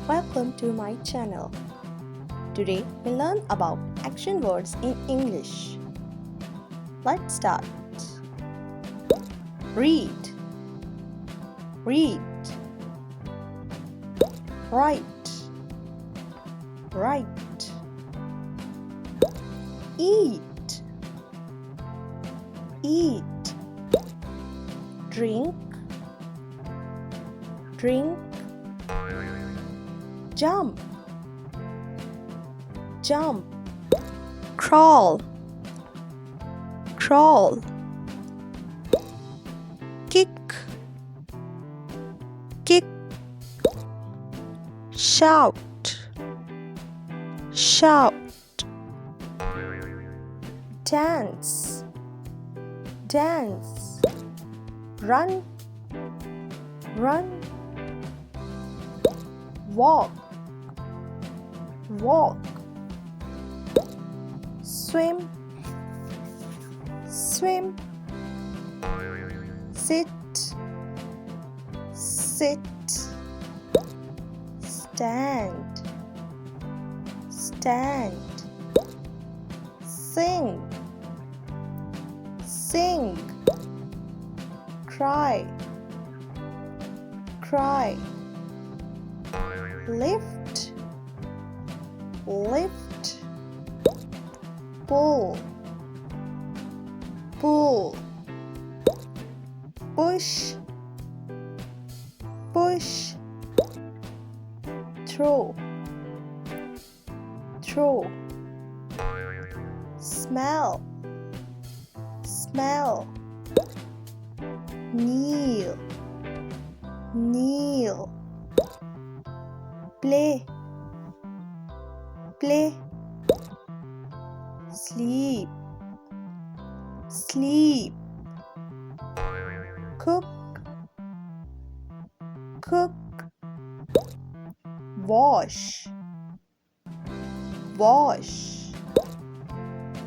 Welcome to my channel. Today we learn about action words in English. Let's start. Read, read. Write, write. Eat, eat. Drink, drink. Jump, jump. Crawl, crawl. Kick, kick. Shout, shout. Dance, dance. Run, run. Walk, walk. Swim, swim. Sit, sit. Stand, stand. Sing, sing. Cry, cry. Lift, lift. Pull, pull. Push, push. Throw, throw. Smell, smell. Kneel, kneel. Play, play. Sleep, sleep. Cook, cook. Wash, wash.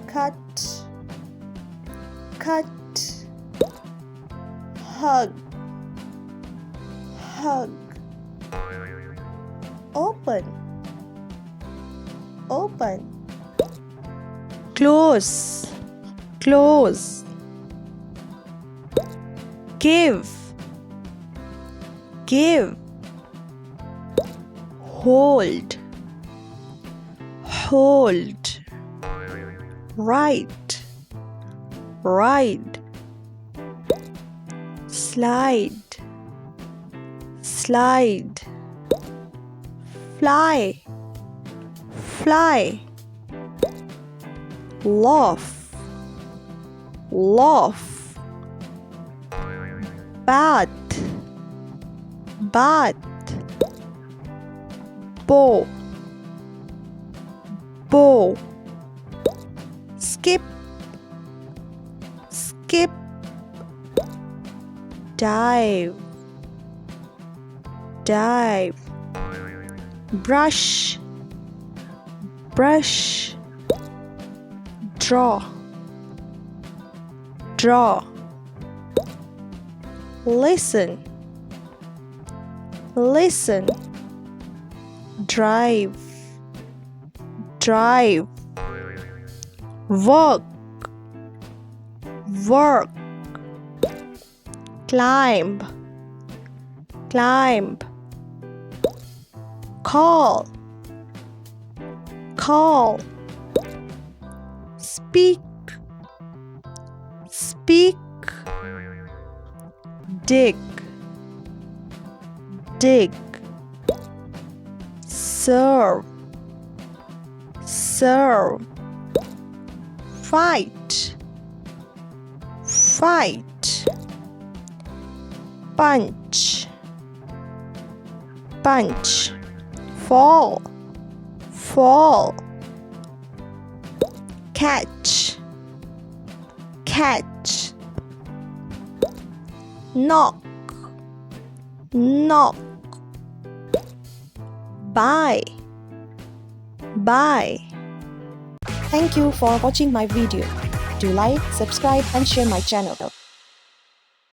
Cut, cut. Hug, hug. Open, open. Close, close. Give, give. Hold, hold. Right, right. Slide, slide. Fly, fly. Laugh, laugh. Bat, bat. Bow, bow. Skip, skip. Dive, dive. Brush, brush. Draw, draw. Listen, listen. Drive, drive. Work, work. Climb, climb. Call, call. Speak, speak. Dig, dig. Serve, serve. Fight, fight. Punch, punch. Fall, fall. Catch, catch. Knock, knock. Buy, buy. Thank you for watching my video. Do like, subscribe and share my channel.